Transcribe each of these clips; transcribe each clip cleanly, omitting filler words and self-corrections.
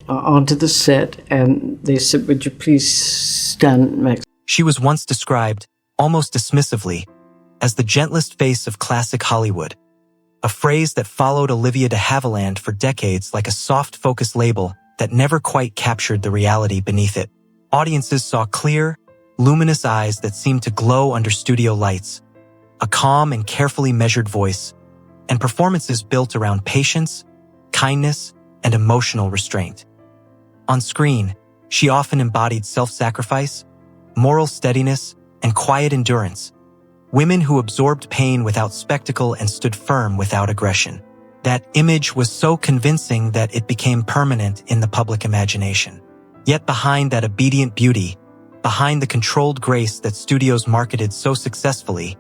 onto the set, and they said, "Would you please stand next?" She was once described, almost dismissively, as the gentlest face of classic Hollywood, a phrase that followed Olivia de Havilland for decades like a soft focus label that never quite captured the reality beneath it. Audiences saw clear, luminous eyes that seemed to glow under studio lights, a calm and carefully measured voice, and performances built around patience, kindness, and emotional restraint. On screen, she often embodied self-sacrifice, moral steadiness, and quiet endurance, women who absorbed pain without spectacle and stood firm without aggression. That image was so convincing that it became permanent in the public imagination. Yet behind that obedient beauty, behind the controlled grace that studios marketed so successfully,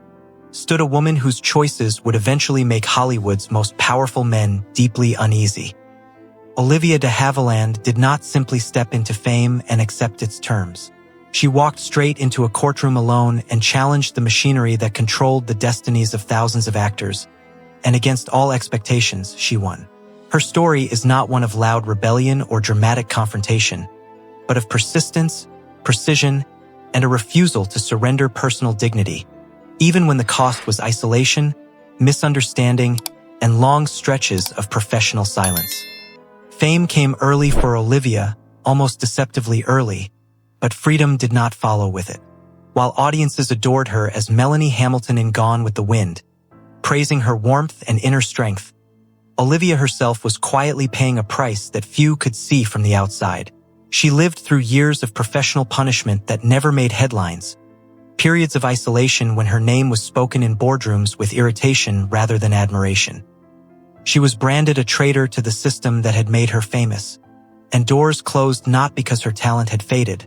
stood a woman whose choices would eventually make Hollywood's most powerful men deeply uneasy. Olivia de Havilland did not simply step into fame and accept its terms. She walked straight into a courtroom alone and challenged the machinery that controlled the destinies of thousands of actors, and against all expectations, she won. Her story is not one of loud rebellion or dramatic confrontation, but of persistence, precision, and a refusal to surrender personal dignity, even when the cost was isolation, misunderstanding, and long stretches of professional silence. Fame came early for Olivia, almost deceptively early, but freedom did not follow with it. While audiences adored her as Melanie Hamilton in Gone with the Wind, praising her warmth and inner strength, Olivia herself was quietly paying a price that few could see from the outside. She lived through years of professional punishment that never made headlines, periods of isolation when her name was spoken in boardrooms with irritation rather than admiration. She was branded a traitor to the system that had made her famous, and doors closed not because her talent had faded,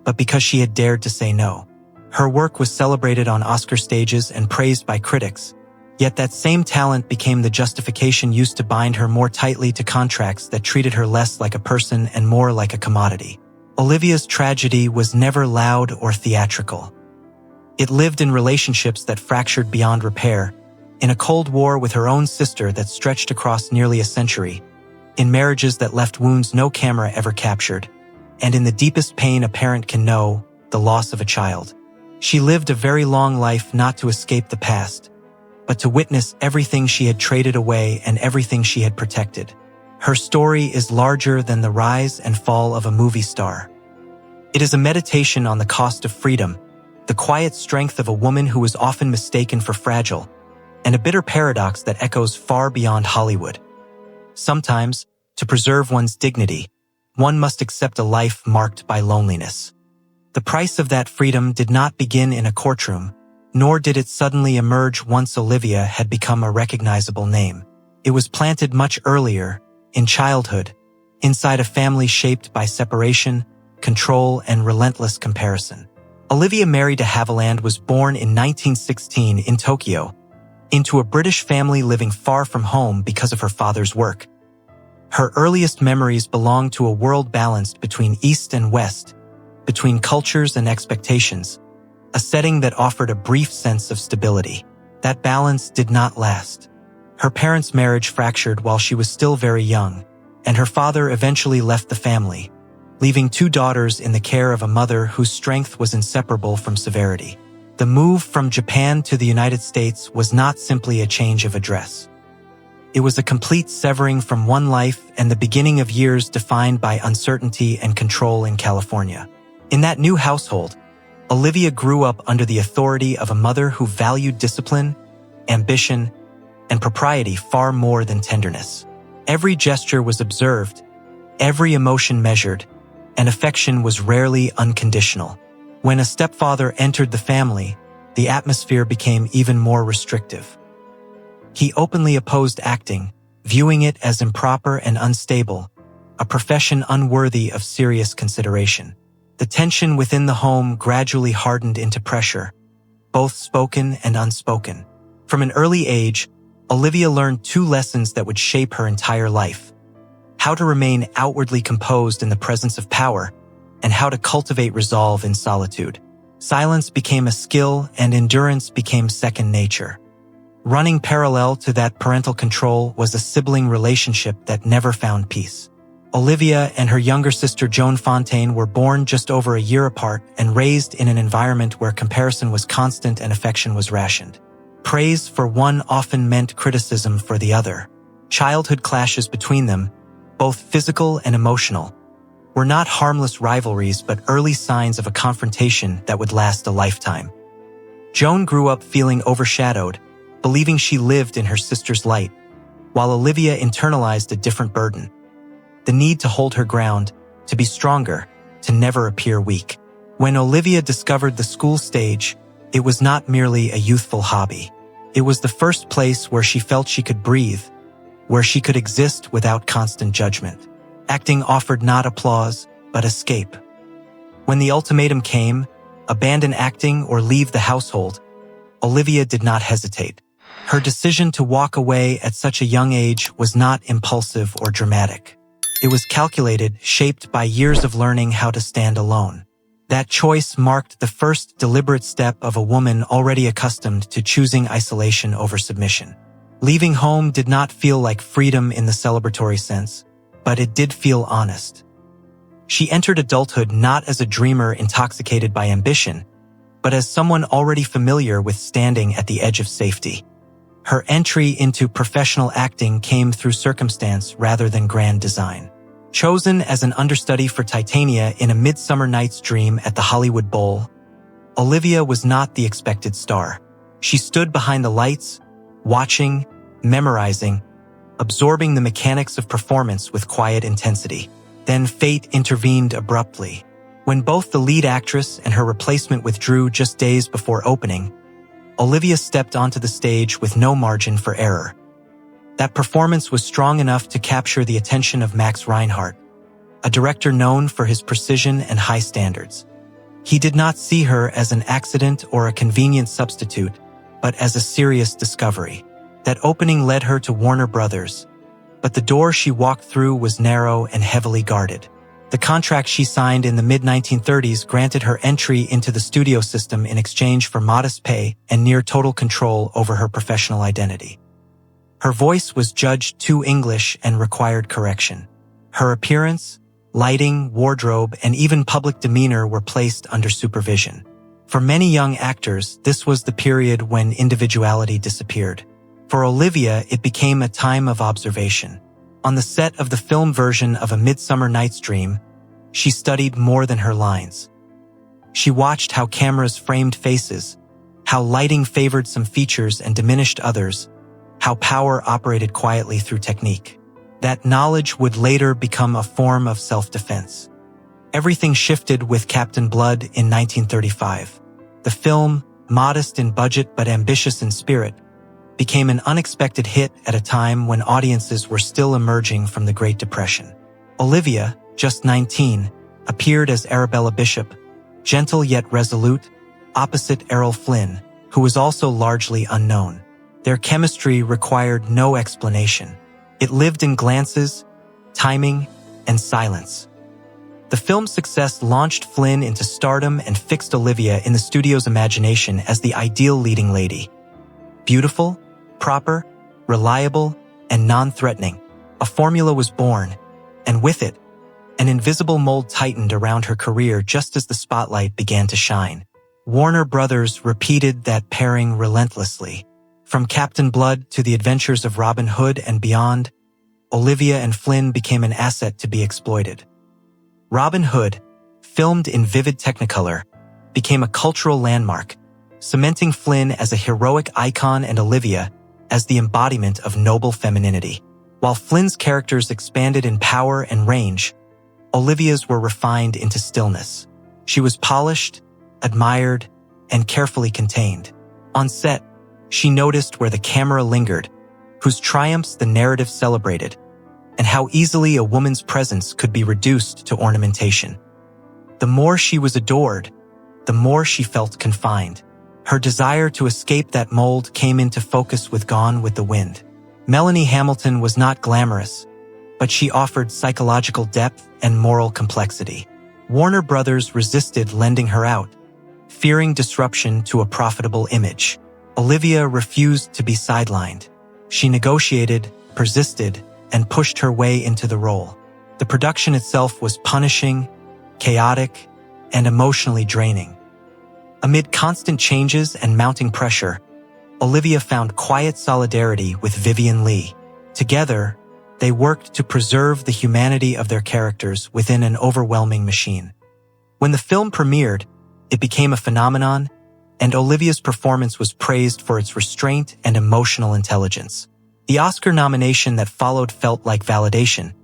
but because she had dared to say no. Her work was celebrated on Oscar stages and praised by critics, yet that same talent became the justification used to bind her more tightly to contracts that treated her less like a person and more like a commodity. Olivia's tragedy was never loud or theatrical. It lived in relationships that fractured beyond repair, in a cold war with her own sister that stretched across nearly a century, in marriages that left wounds no camera ever captured, and in the deepest pain a parent can know, the loss of a child. She lived a very long life not to escape the past, but to witness everything she had traded away and everything she had protected. Her story is larger than the rise and fall of a movie star. It is a meditation on the cost of freedom, the quiet strength of a woman who was often mistaken for fragile, and a bitter paradox that echoes far beyond Hollywood. Sometimes, to preserve one's dignity, one must accept a life marked by loneliness. The price of that freedom did not begin in a courtroom, nor did it suddenly emerge once Olivia had become a recognizable name. It was planted much earlier, in childhood, inside a family shaped by separation, control, and relentless comparison. Olivia Mary de Havilland was born in 1916 in Tokyo, into a British family living far from home because of her father's work. Her earliest memories belong to a world balanced between East and West, between cultures and expectations, a setting that offered a brief sense of stability. That balance did not last. Her parents' marriage fractured while she was still very young, and her father eventually left the family, leaving two daughters in the care of a mother whose strength was inseparable from severity. The move from Japan to the United States was not simply a change of address. It was a complete severing from one life and the beginning of years defined by uncertainty and control in California. In that new household, Olivia grew up under the authority of a mother who valued discipline, ambition, and propriety far more than tenderness. Every gesture was observed, every emotion measured, and affection was rarely unconditional. When a stepfather entered the family, the atmosphere became even more restrictive. He openly opposed acting, viewing it as improper and unstable, a profession unworthy of serious consideration. The tension within the home gradually hardened into pressure, both spoken and unspoken. From an early age, Olivia learned two lessons that would shape her entire life: how to remain outwardly composed in the presence of power, and how to cultivate resolve in solitude. Silence became a skill and endurance became second nature. Running parallel to that parental control was a sibling relationship that never found peace. Olivia and her younger sister Joan Fontaine were born just over a year apart and raised in an environment where comparison was constant and affection was rationed. Praise for one often meant criticism for the other. Childhood clashes between them, both physical and emotional, were not harmless rivalries but early signs of a confrontation that would last a lifetime. Joan grew up feeling overshadowed, believing she lived in her sister's light, while Olivia internalized a different burden: the need to hold her ground, to be stronger, to never appear weak. When Olivia discovered the school stage, it was not merely a youthful hobby. It was the first place where she felt she could breathe, where she could exist without constant judgment. Acting offered not applause, but escape. When the ultimatum came, abandon acting or leave the household, Olivia did not hesitate. Her decision to walk away at such a young age was not impulsive or dramatic. It was calculated, shaped by years of learning how to stand alone. That choice marked the first deliberate step of a woman already accustomed to choosing isolation over submission. Leaving home did not feel like freedom in the celebratory sense, but it did feel honest. She entered adulthood not as a dreamer intoxicated by ambition, but as someone already familiar with standing at the edge of safety. Her entry into professional acting came through circumstance rather than grand design. Chosen as an understudy for Titania in A Midsummer Night's Dream at the Hollywood Bowl, Olivia was not the expected star. She stood behind the lights, watching, memorizing, absorbing the mechanics of performance with quiet intensity. Then fate intervened abruptly. When both the lead actress and her replacement withdrew just days before opening, Olivia stepped onto the stage with no margin for error. That performance was strong enough to capture the attention of Max Reinhardt, a director known for his precision and high standards. He did not see her as an accident or a convenient substitute, but as a serious discovery. That opening led her to Warner Brothers, but the door she walked through was narrow and heavily guarded. The contract she signed in the mid-1930s granted her entry into the studio system in exchange for modest pay and near total control over her professional identity. Her voice was judged too English and required correction. Her appearance, lighting, wardrobe, and even public demeanor were placed under supervision. For many young actors, this was the period when individuality disappeared. For Olivia, it became a time of observation. On the set of the film version of A Midsummer Night's Dream, she studied more than her lines. She watched how cameras framed faces, how lighting favored some features and diminished others, how power operated quietly through technique. That knowledge would later become a form of self-defense. Everything shifted with Captain Blood in 1935. The film, modest in budget but ambitious in spirit, became an unexpected hit at a time when audiences were still emerging from the Great Depression. Olivia, just 19, appeared as Arabella Bishop, gentle yet resolute, opposite Errol Flynn, who was also largely unknown. Their chemistry required no explanation. It lived in glances, timing, and silence. The film's success launched Flynn into stardom and fixed Olivia in the studio's imagination as the ideal leading lady. Beautiful, proper, reliable, and non-threatening, a formula was born, and with it, an invisible mold tightened around her career just as the spotlight began to shine. Warner Brothers repeated that pairing relentlessly. From Captain Blood to the adventures of Robin Hood and beyond, Olivia and Flynn became an asset to be exploited. Robin Hood, filmed in vivid Technicolor, became a cultural landmark, cementing Flynn as a heroic icon and Olivia as the embodiment of noble femininity. While Flynn's characters expanded in power and range, Olivia's were refined into stillness. She was polished, admired, and carefully contained. On set, she noticed where the camera lingered, whose triumphs the narrative celebrated, and how easily a woman's presence could be reduced to ornamentation. The more she was adored, the more she felt confined. Her desire to escape that mold came into focus with Gone with the Wind. Melanie Hamilton was not glamorous, but she offered psychological depth and moral complexity. Warner Brothers resisted lending her out, fearing disruption to a profitable image. Olivia refused to be sidelined. She negotiated, persisted, and pushed her way into the role. The production itself was punishing, chaotic, and emotionally draining. Amid constant changes and mounting pressure, Olivia found quiet solidarity with Vivien Leigh. Together, they worked to preserve the humanity of their characters within an overwhelming machine. When the film premiered, it became a phenomenon, and Olivia's performance was praised for its restraint and emotional intelligence. The Oscar nomination that followed felt like validation,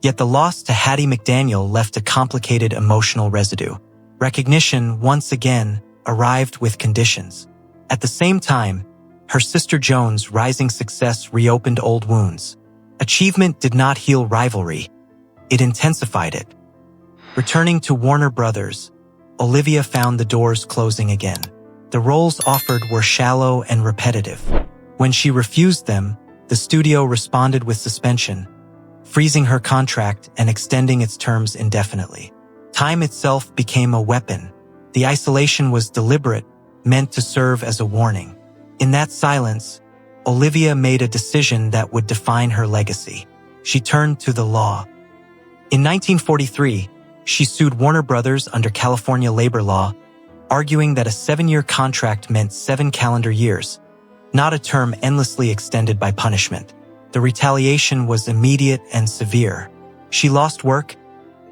yet the loss to Hattie McDaniel left a complicated emotional residue. Recognition, once again, arrived with conditions. At the same time, her sister Joan's rising success reopened old wounds. Achievement did not heal rivalry, it intensified it. Returning to Warner Brothers, Olivia found the doors closing again. The roles offered were shallow and repetitive. When she refused them, the studio responded with suspension, freezing her contract and extending its terms indefinitely. Time itself became a weapon. The isolation was deliberate, meant to serve as a warning. In that silence, Olivia made a decision that would define her legacy. She turned to the law. In 1943, she sued Warner Brothers under California labor law, arguing that a 7-year contract meant 7 calendar years, not a term endlessly extended by punishment. The retaliation was immediate and severe. She lost work,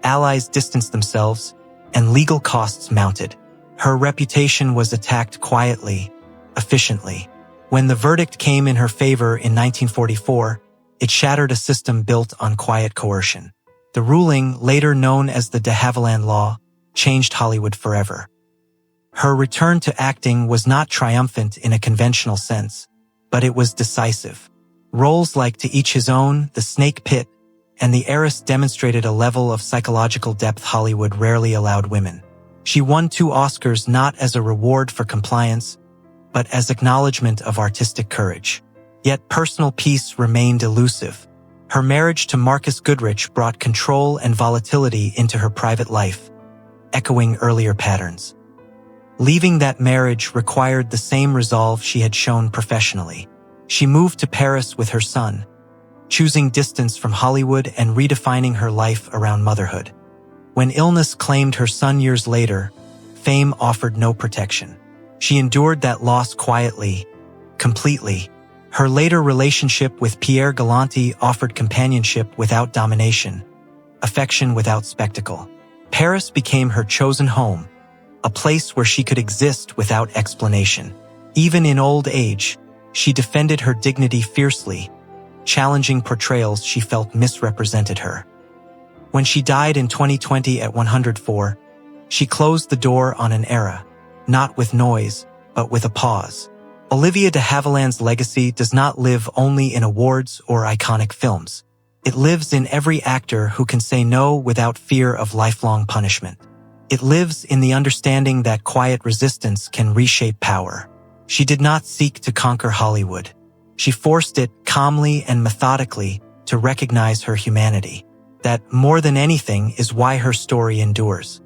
allies distanced themselves, and legal costs mounted. Her reputation was attacked quietly, efficiently. When the verdict came in her favor in 1944, it shattered a system built on quiet coercion. The ruling, later known as the de Havilland Law, changed Hollywood forever. Her return to acting was not triumphant in a conventional sense, but it was decisive. Roles like To Each His Own, The Snake Pit, and The Heiress demonstrated a level of psychological depth Hollywood rarely allowed women. She won 2 Oscars not as a reward for compliance, but as acknowledgement of artistic courage. Yet personal peace remained elusive. Her marriage to Marcus Goodrich brought control and volatility into her private life, echoing earlier patterns. Leaving that marriage required the same resolve she had shown professionally. She moved to Paris with her son, choosing distance from Hollywood and redefining her life around motherhood. When illness claimed her son years later, fame offered no protection. She endured that loss quietly, completely. Her later relationship with Pierre Galanti offered companionship without domination, affection without spectacle. Paris became her chosen home, a place where she could exist without explanation. Even in old age, she defended her dignity fiercely, challenging portrayals she felt misrepresented her. When she died in 2020 at 104, she closed the door on an era, not with noise, but with a pause. Olivia de Havilland's legacy does not live only in awards or iconic films. It lives in every actor who can say no without fear of lifelong punishment. It lives in the understanding that quiet resistance can reshape power. She did not seek to conquer Hollywood. She forced it calmly and methodically to recognize her humanity. That, more than anything, is why her story endures.